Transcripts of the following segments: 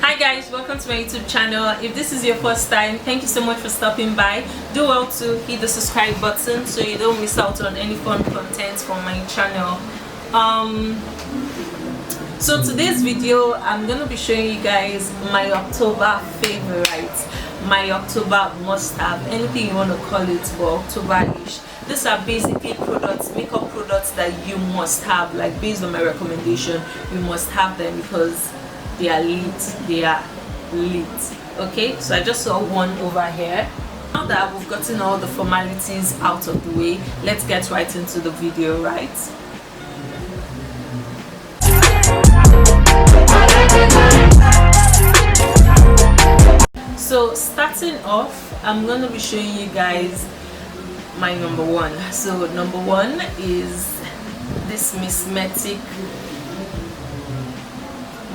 Hi guys, welcome to my YouTube channel. If this is your first time, thank you so much for stopping by. Do well to hit the subscribe button so you don't miss out on any fun content from my channel. So today's video, I'm gonna be showing you guys my October favorites, my October must-have, anything you want to call it, for October-ish. These are basically products, makeup products that you must have, like based on my recommendation. You must have them because they are lit. Okay, so I just saw one over here. Now that we've gotten all the formalities out of the way, let's get right into the video, right? So starting off, I'm going to be showing you guys my number one. So number one is this Msmetic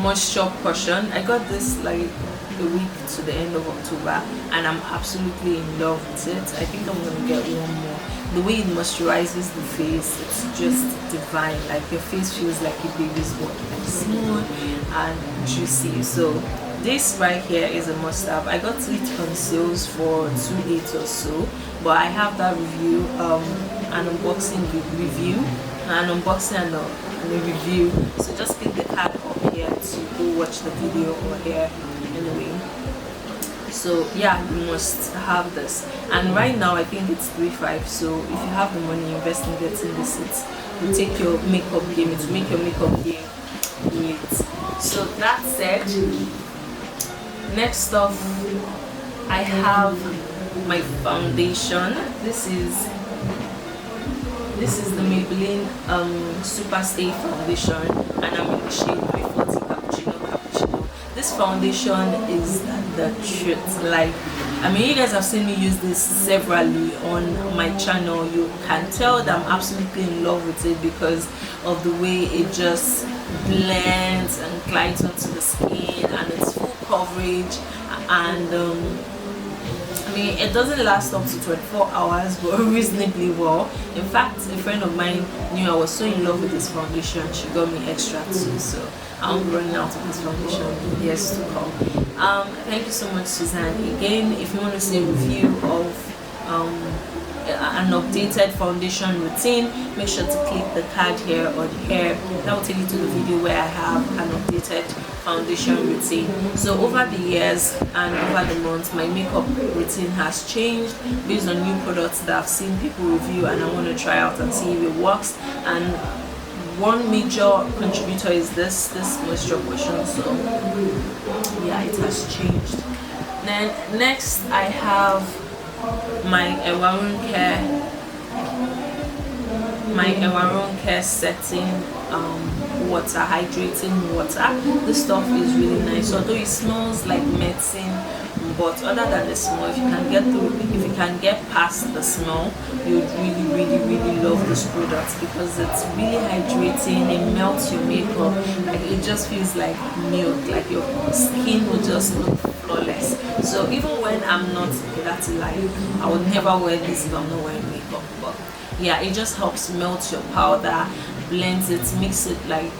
moisture portion. I got this like a week to the end of October and I'm absolutely in love with it. I think I'm gonna get one more. The way it moisturizes the face, it's just divine. Like your face feels like a baby's body, like small and juicy. So this right here is a must-have. I got it on sales for $2.8 or so, but I have that review, an unboxing review, and a review. So just click the card up here to go watch the video over here. Anyway, so yeah, you must have this. And right now I think it's $3.5. So if you have the money, invest in getting this. It will take your makeup game. It will make your makeup game lit. So that said, next off, I have my foundation. This is the Maybelline Superstay foundation, and I'm in the shade 340 Cappuccino. This foundation is the truth. Like, I mean, you guys have seen me use this severally on my channel. You can tell that I'm absolutely in love with it because of the way it just blends and glides onto the skin, and it's full coverage, and I mean, it doesn't last up to 24 hours, but reasonably well. In fact, a friend of mine knew I was so in love with this foundation, she got me extra too. So I won't be running out of this foundation in years to come. Thank you so much, Suzanne. Again, if you want to see a review of an updated foundation routine, make sure to click the card here or here. That will take you to the video where I have an updated foundation routine. So over the years and over the months, my makeup routine has changed based on new products that I've seen people review and I want to try out and see if it works. And one major contributor is this moisture portion. So yeah, it has changed. Then next I have my Ewaronkepro setting water, hydrating water. This stuff is really nice, although it smells like medicine, but other than the smell, if you can get past the smell, you would really love this product because it's really hydrating. It melts your makeup, like it just feels like milk, like your skin will just look flawless. So even when I'm not that light, I would never wear this if I'm not wearing makeup. But yeah, it just helps melt your powder, blends it, makes it like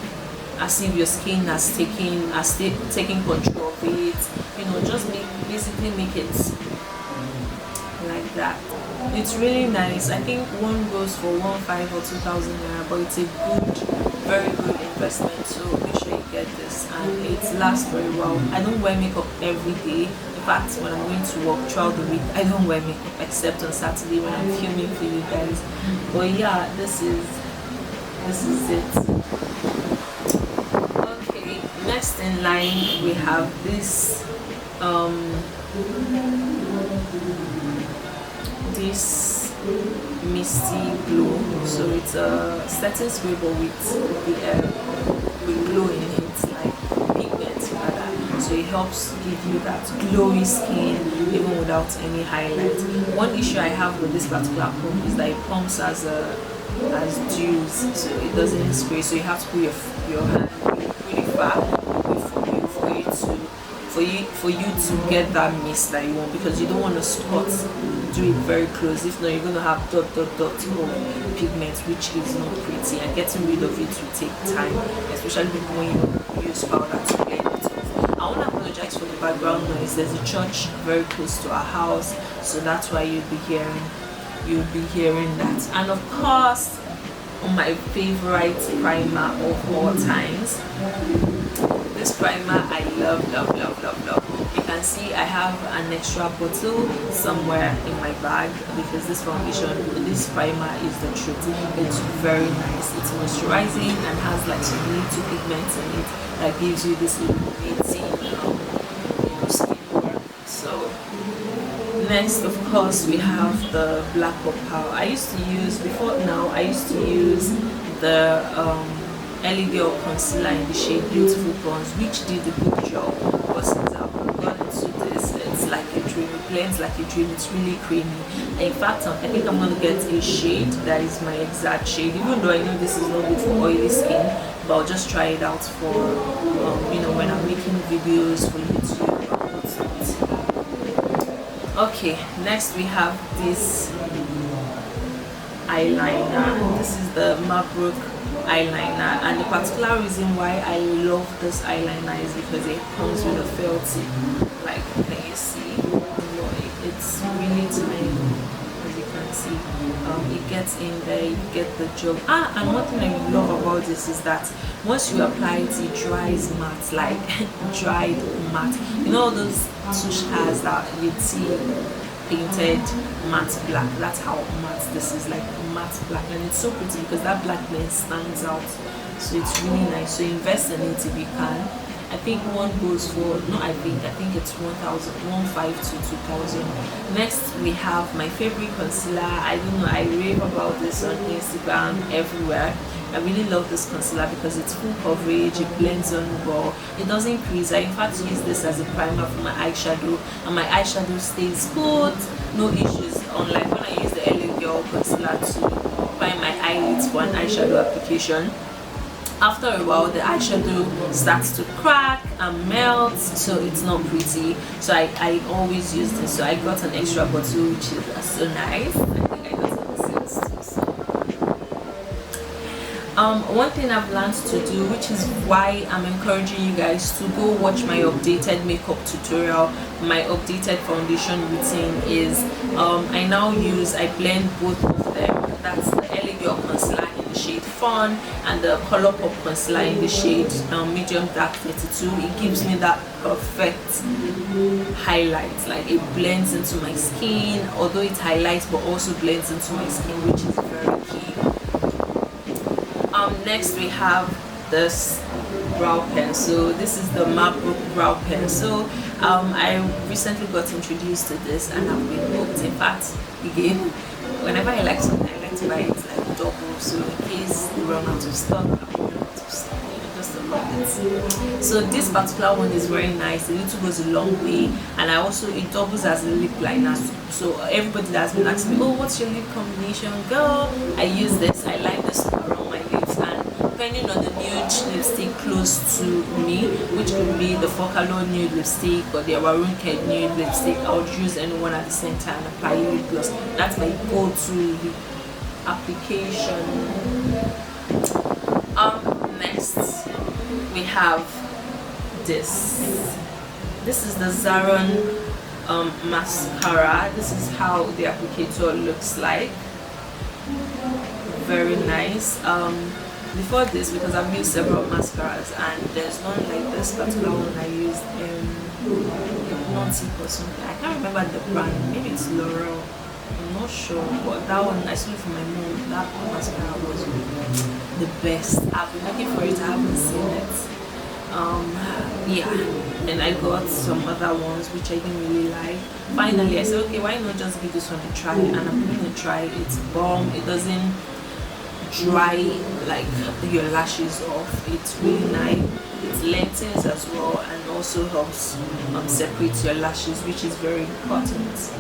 as if your skin has taken control of it. You know, just basically make it like that. It's really nice. I think one goes for $1.5 or 2,000 naira, but it's a very good investment. So make sure you get this, and it lasts very well. I don't wear makeup every day. In fact, when I'm going to work throughout the week, I don't wear makeup except on Saturday when I'm filming for you guys. But yeah, this is it. Okay, next in line we have this this misty glow. So it's a setting spray but with glow in it, like pigment rather. So it helps give you that glowy skin even without any highlight. One issue I have with this particular comb is that it pumps as dews, so it doesn't spray. So you have to put your hand really far away from you for you to get that mist that you want, because you don't want to spot do it very close. If not, you're going to have dot of pigment, which is not pretty, and getting rid of it will take time, especially when you use powder to blend it off. I want to apologize for the background noise. There's a church very close to our house, so that's why you'll be hearing that. And of course, my favorite primer of all times, this primer I love. You can see I have an extra bottle somewhere in my bag because this primer is the truth. It's very nice. It's moisturizing and has like some little pigments in it that gives you this illuminating skin work. So next, of course, we have the black Opal. I used to use the LadyVee concealer in the shade Beautiful Bronze, which did a good job. But since I've gone into this, it's like a dream. It blends like a dream. It's really creamy. In fact, I think I'm going to get a shade that is my exact shade, even though I know this is not good for oily skin, but I'll just try it out for when I'm making videos for YouTube or whatnot. Okay, next we have this eyeliner. This is the Mabrook eyeliner, and the particular reason why I love this eyeliner is because it comes with a felt tip. Like, can you see? It's really tiny, as you can see. It gets in there, you get the job. And one thing I love about this is that once you apply it, it dries matte, like dried matte. You know those touch has that you see painted matte black? That's how matte this is, like matte black, and it's so pretty because that blackness stands out. So it's really nice. So invest in it if you can. I think one goes for I think it's 1,500 to 2,000. Next we have my favorite concealer. I don't know, I rave about this on Instagram, everywhere. I really love this concealer because it's full coverage, it blends on well, it doesn't crease. I in fact use this as a primer for my eyeshadow, and my eyeshadow stays good, no issues, unlike when I use the LadyVee concealer to prime my eyelids for an eyeshadow application. After a while, the eyeshadow starts to crack and melt, so it's not pretty. So I always use this. So I got an extra bottle, which is so nice. I think I got it on sales too. So one thing I've learned to do, which is why I'm encouraging you guys to go watch my updated makeup tutorial, my updated foundation routine, is I blend both of them. That's the LadyVee concealer in the shade Fawn and the Colourpop concealer in the shade Medium Dark 32. It gives me that perfect highlight, like it blends into my skin, although it highlights but also blends into my skin, which is very key. Next we have this brow pencil. This is the Mabrook brow pencil. I recently got introduced to this and I've been hooked. In fact, again, whenever I like something, I like to buy it like double, so in case you run out of stock, just to love it. So this particular one is very nice. The little goes a long way, and it doubles as a lip liner. So everybody that has been asking me, oh, what's your lip combination, girl? I use this. I like this around my lips, and depending on the nude lipstick close to me, which could be the Focallure nude lipstick or the Ewaronkepro nude lipstick, I would use anyone at the same time and apply lip gloss. That's my go-to lip application. Next we have this is the Zaron mascara. This is how the applicator looks like. Very nice. Before this, because I've used several mascaras, and there's one like this particular one I used Hypnotic or something. I can't remember the brand. Maybe it's L'Oreal. I'm not sure, but that one I saw it for my mom. That mascara was the best. I've been looking for it. I haven't seen it. Yeah, and I got some other ones which I didn't really like. Finally, I said, okay, why not just give this one a try? And I'm going to try. It's bomb. It doesn't dry like your lashes off. It's really nice. It lengthens as well, and also helps separate your lashes, which is very important.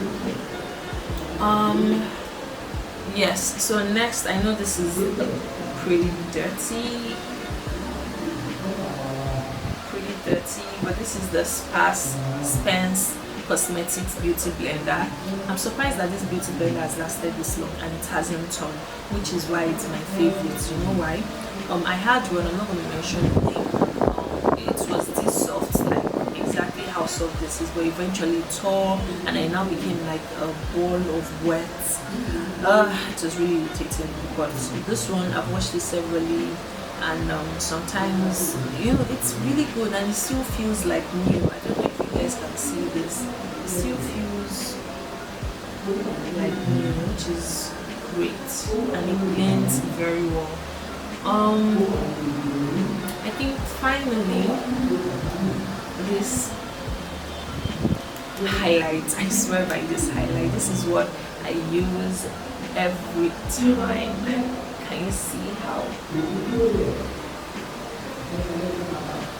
Yes, so next, I know this is pretty dirty, but this is the Spense Cosmetics Beauty Blender. I'm surprised that this beauty blender has lasted this long and it hasn't torn, which is why it's my favorite. You know why? I had one, I'm not going to mention the name. It was this soft, like exactly how soft this is, but eventually it tore and I now became like a ball of wet. It was really irritating. But this one, I've watched it severally, and sometimes, you know, it's really good and it still feels like new. I don't know if you guys can see this. It still feels like new, which is great, and it blends very well. I think finally this highlight, I swear by this highlight, this is what I use every time. Can you see how?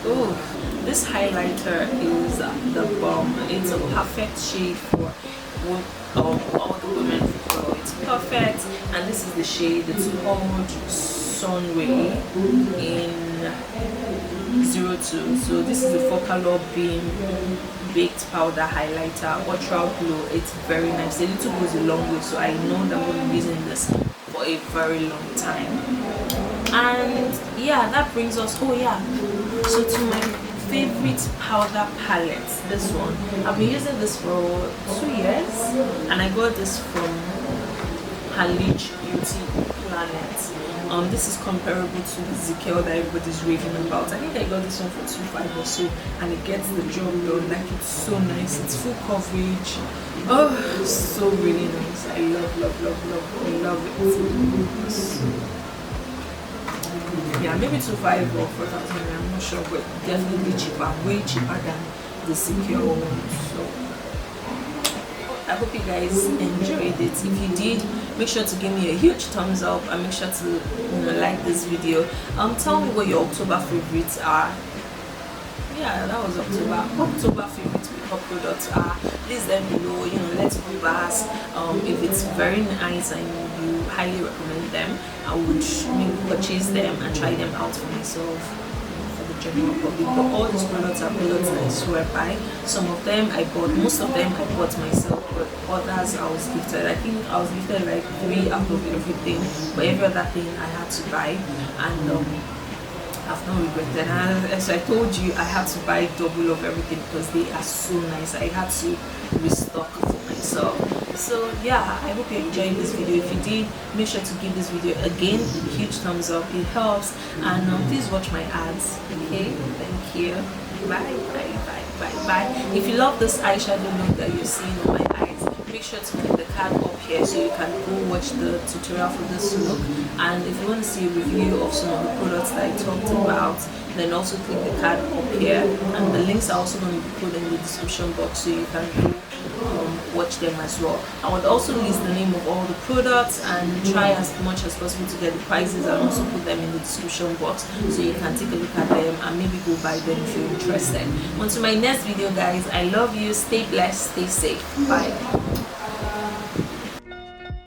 Oh, this highlighter is the bomb. It's a perfect shade for all the women people. It's perfect, and this is the shade. It's called Sunray in 02. So this is the Focallure Beam Baked Powder Highlighter, Ultra Glow. It's very nice. A little goes a long way, so I know that I'm going to be using this for a very long time. And yeah, that brings us, oh yeah, so to my favorite powder palette, this one. I've been using this for 2 years, and I got this from Pallete Beauty Planet. This is comparable to the Zickel that everybody's raving about. I think I got this one for $2.5 or so, and it gets the job done. Like, it's so nice. It's full coverage. Oh, so really nice. I love it. So, yeah, maybe $2.5 or $4,000. I'm not sure, but definitely cheaper. Way cheaper than the Zickel one. So I hope you guys enjoyed it. If you did, make sure to give me a huge thumbs up and make sure to like this video. Tell me what your October favorites are. Yeah, that was October favorite makeup products are. Please let me know. You know, let's go back. If it's very nice and you highly recommend them, I would maybe purchase them and try them out for myself. General public. But all these products are products that I swear by. Some of them I bought, most of them I bought myself, but others I was gifted. I think I was gifted like 3 out of everything, but every other thing I had to buy, and I've not regretted. And as I told you, I had to buy double of everything because they are so nice. I had to restock for myself. So yeah, I hope you enjoyed this video. If you did, make sure to give this video again a huge thumbs up. It helps. And please watch my ads. Okay, thank you. Bye. If you love this eyeshadow look that you're seeing on my eyes, make sure to click the card up here so you can go watch the tutorial for this look. And if you want to see a review of some of the products that I talked about, then also click the card up here, and the links are also going to be put in the description box so you can go watch them as well. I would also list the name of all the products and try as much as possible to get the prices, and also put them in the description box so you can take a look at them and maybe go buy them if you're interested. On to my next video, guys. I love you. Stay blessed, stay safe. Bye.